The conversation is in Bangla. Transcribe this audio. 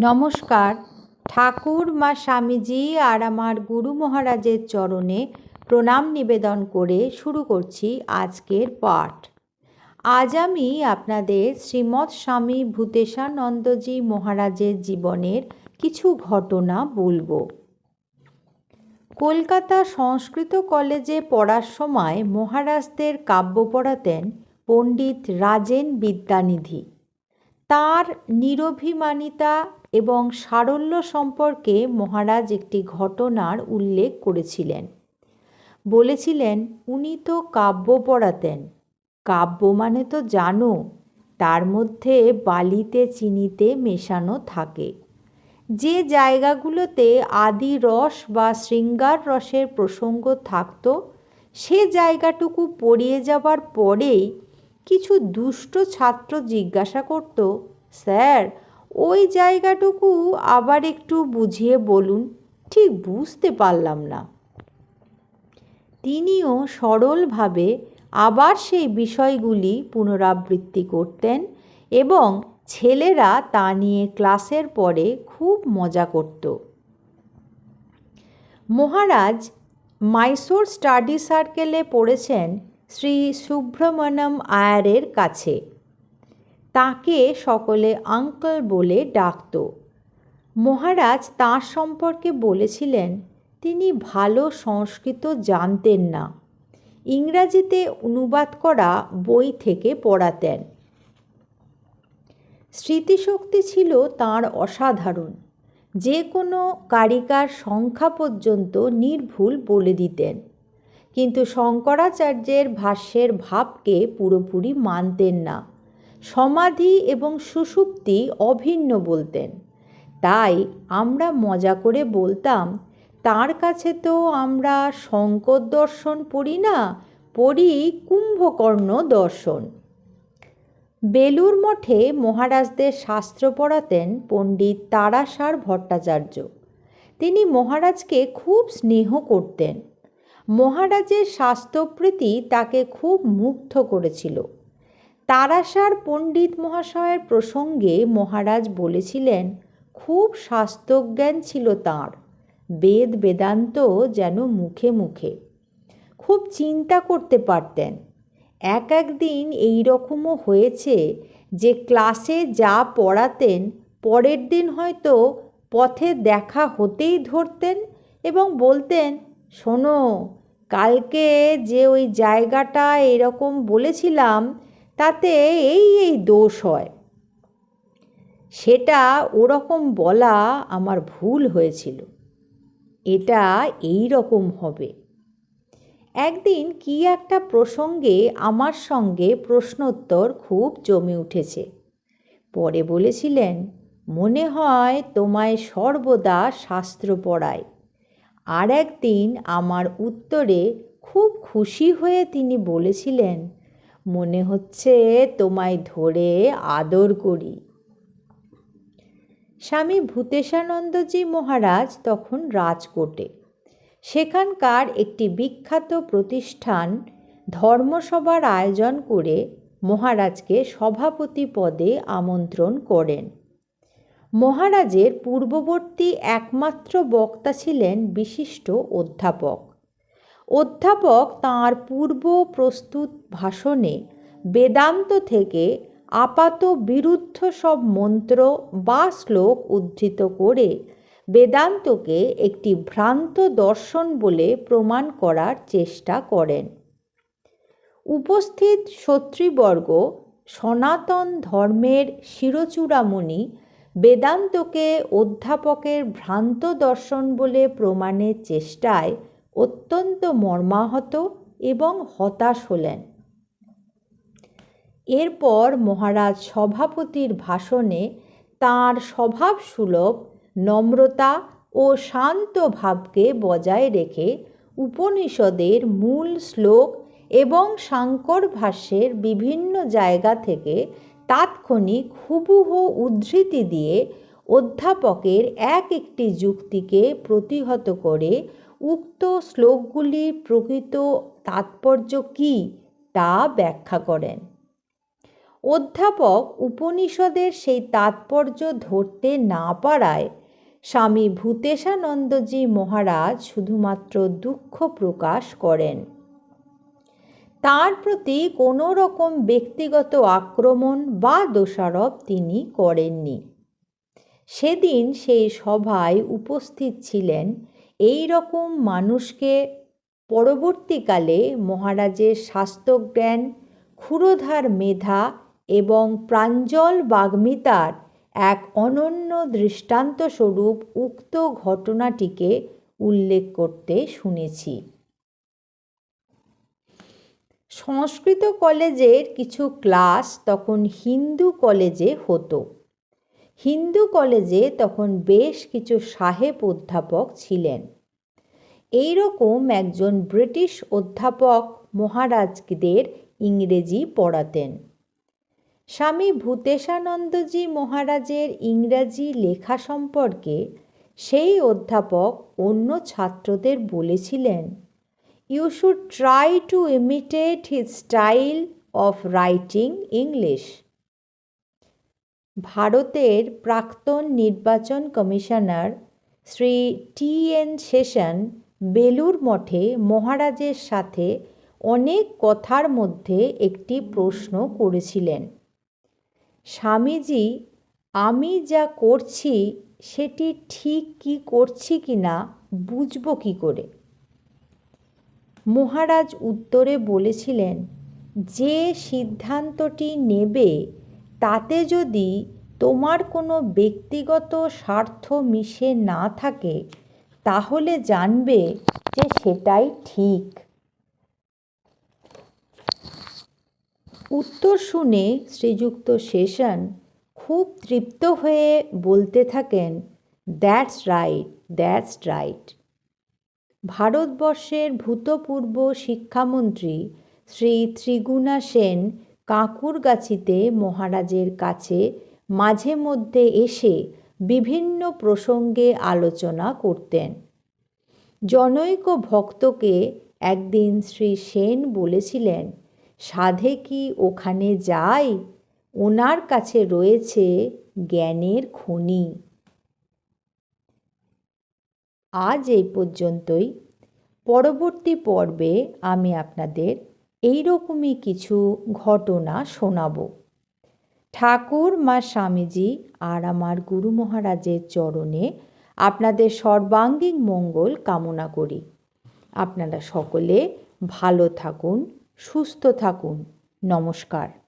নমস্কার। ঠাকুর মা স্বামীজি আর আমার গুরু মহারাজের চরণে প্রণাম নিবেদন করে শুরু করছি আজকের পাঠ। আজ আমি আপনাদের শ্রীমৎ স্বামী ভূতেশানন্দজি মহারাজের জীবনের কিছু ঘটনা বলবো। কলকাতা সংস্কৃত কলেজে পড়ার সময় মহারাজদের কাব্য পড়াতেন পণ্ডিত রাজেন বিদ্যানিধি। তার নিরভিমানিতা এবং সারল্য সম্পর্কে মহারাজ একটি ঘটনার উল্লেখ করেছিলেন। বলেছিলেন, উনি তো কাব্য পড়াতেন। কাব্য মানে তো জানো, তার মধ্যে বালিতে চিনিতে মেশানো থাকে। যে জায়গাগুলোতে আদি রস বা শৃঙ্গার রসের প্রসঙ্গ থাকত, সে জায়গাটুকু পড়িয়ে যাবার পরেই কিছু দুষ্ট ছাত্র জিজ্ঞাসা করত, স্যার ওই জায়গাটুকু আবার একটু বুঝিয়ে বলুন, ঠিক বুঝতে পারলাম না। তিনিও সরলভাবে আবার সেই বিষয়গুলি পুনরাবৃত্তি করতেন এবং ছেলেরা তা নিয়ে ক্লাসের পরে খুব মজা করত। মহারাজ মাইসোর স্টাডি সার্কেলে পড়েছেন শ্রী সুব্রমণ্যম আয়ারের কাছে। তাকে সকলে আঙ্কেল বলে ডাকত। মহারাজ তাঁর সম্পর্কে বলেছিলেন, তিনি ভালো সংস্কৃত জানতেন না, ইংরাজিতে অনুবাদ করা বই থেকে পড়াতেন। স্মৃতিশক্তি ছিল তাঁর অসাধারণ। যে কোনো কারিকার সংখ্যা পর্যন্ত নির্ভুল বলে দিতেন, কিন্তু শঙ্করাচার্যের ভাষ্যের ভাবকে পুরোপুরি মানতেন না। সমাধি এবং সুষুপ্তি অভিন্ন বলতেন। তাই আমরা মজা করে বলতাম, তার কাছে তো আমরা শঙ্কর দর্শন পড়ি না, পড়ি কুম্ভকর্ণ দর্শন। বেলুর মঠে মহারাজদের শাস্ত্র পড়াতেন পণ্ডিত তারাসার ভট্টাচার্য। তিনি মহারাজকে খুব স্নেহ করতেন। মহারাজের শাস্ত্রপ্রীতি তাকে খুব মুগ্ধ করেছিল। তারাসার পণ্ডিত মহাশয়ের প্রসঙ্গে মহারাজ বলেছিলেন, খুব শাস্ত্রজ্ঞান ছিল তাঁর, বেদ বেদান্ত যেন মুখে মুখে। খুব চিন্তা করতে পারতেন। একদিন এই রকমও হয়েছে যে ক্লাসে যা পড়াতেন পরের দিন হয়তো পথে দেখা হতেই ধরতেন এবং বলতেন, শোনো, কালকে যে ওই জায়গাটা এরকম বলেছিলাম তাতে এই দোষ হয়, সেটা ওরকম বলা আমার ভুল হয়েছিল, এটা এই রকম হবে। একদিন কি একটা প্রসঙ্গে আমার সঙ্গে প্রশ্নোত্তর খুব জমে উঠেছে। পরে বলেছিলেন, মনে হয় তোমায় সর্বদা শাস্ত্র পড়ায়। আর একদিন আমার উত্তরে খুব খুশি হয়ে তিনি বলেছিলেন, মনে হচ্ছে তোমায় ধরে আদর করি। স্বামী ভূতেশানন্দজি মহারাজ তখন রাজকোটে। সেখানকার একটি বিখ্যাত প্রতিষ্ঠান ধর্মসভার আয়োজন করে মহারাজকে সভাপতি পদে আমন্ত্রণ করেন। মহারাজের পূর্ববর্তী একমাত্র বক্তা ছিলেন বিশিষ্ট অধ্যাপক। অধ্যাপক তাঁর পূর্ব প্রস্তুত ভাষণে বেদান্ত থেকে আপাত বিরুদ্ধ সব মন্ত্র বা শ্লোক উদ্ধৃত করে বেদান্তকে একটি ভ্রান্ত দর্শন বলে প্রমাণ করার চেষ্টা করেন। উপস্থিত সত্রীবর্গ সনাতন ধর্মের শিরচূড়ামণি বেদান্তকে অধ্যাপকের ভ্রান্ত দর্শন বলে প্রমাণের চেষ্টায় অত্যন্ত মর্মাহত এবং হতাশ হলেন। এরপর মহারাজ সভাপতির ভাষণে তাঁর স্বভাবসুলভ নম্রতা ও শান্ত ভাবকে বজায় রেখে উপনিষদের মূল শ্লোক এবং শাঙ্কর ভাষ্যের বিভিন্ন জায়গা থেকে তাৎক্ষণিক হুবহু উদ্ধৃতি দিয়ে অধ্যাপকের একটি যুক্তিকে প্রতিহত করে উক্ত শ্লোকগুলির প্রকৃত তাৎপর্য কী তা ব্যাখ্যা করেন। অধ্যাপক উপনিষদের সেই তাৎপর্য ধরতে না পারায় স্বামী ভূতেশানন্দজি মহারাজ শুধুমাত্র দুঃখ প্রকাশ করেন। তার প্রতি কোনো রকম ব্যক্তিগত আক্রমণ বা দোষারোপ তিনি করেননি। সেদিন সেই সভায় উপস্থিত ছিলেন এই রকম মানুষকে পরবর্তীকালে মহারাজের শাস্ত্রজ্ঞান, ক্ষুরধার মেধা এবং প্রাঞ্জল বাগ্মিতার এক অনন্য দৃষ্টান্তস্বরূপ উক্ত ঘটনাটিকে উল্লেখ করতে শুনেছি। সংস্কৃত কলেজের কিছু ক্লাস তখন হিন্দু কলেজে হতো। হিন্দু কলেজে তখন বেশ কিছু সাহেব অধ্যাপক ছিলেন। এই রকম একজন ব্রিটিশ অধ্যাপক মহারাজদের ইংরেজি পড়াতেন। স্বামী ভূতেশানন্দজি মহারাজের ইংরাজি লেখা সম্পর্কে সেই অধ্যাপক অন্য ছাত্রদের বলেছিলেন, "You should try to imitate his style of writing English." ভারতের প্রাক্তন নির্বাচন কমিশনার শ্রী টি.এন. শেষন বেলুর মঠে মহারাজের সাথে অনেক কথার মধ্যে একটি প্রশ্ন করেছিলেন, "স্বামীজি, আমি যা করছি সেটি ঠিক কি করছি কিনা বুঝব কি করে?" মহারাজ উত্তরে বলেছিলেন, "যে সিদ্ধান্তটি নেবে তাতে যদি তোমার কোনো ব্যক্তিগত স্বার্থ মিশে না থাকে তাহলে জানবে যে সেটাই ঠিক।" উত্তর শুনে শ্রীযুক্ত শেষন খুব তৃপ্ত হয়ে বলতে থাকেন, "দ্যাটস রাইট, দ্যাটস রাইট।" ভারতবর্ষের ভূতপূর্ব শিক্ষামন্ত্রী শ্রী ত্রিগুণা সেন কাঁকুরগাছিতে মহারাজের কাছে মাঝে মধ্যে এসে বিভিন্ন প্রসঙ্গে আলোচনা করতেন। জনৈক ভক্তকে একদিন শ্রী সেন বলেছিলেন, "সাধে কি ওখানে যাই? ওনার কাছে রয়েছে জ্ঞানের খনি।" আজ এই পর্যন্তই। পরবর্তী পর্বে আমি আপনাদের এইরকমই কিছু ঘটনা শোনাব। ঠাকুর মা স্বামীজি আর আমার গুরু মহারাজের চরণে আপনাদের সর্বাঙ্গীন মঙ্গল কামনা করি। আপনারা সকলে ভালো থাকুন, সুস্থ থাকুন। নমস্কার।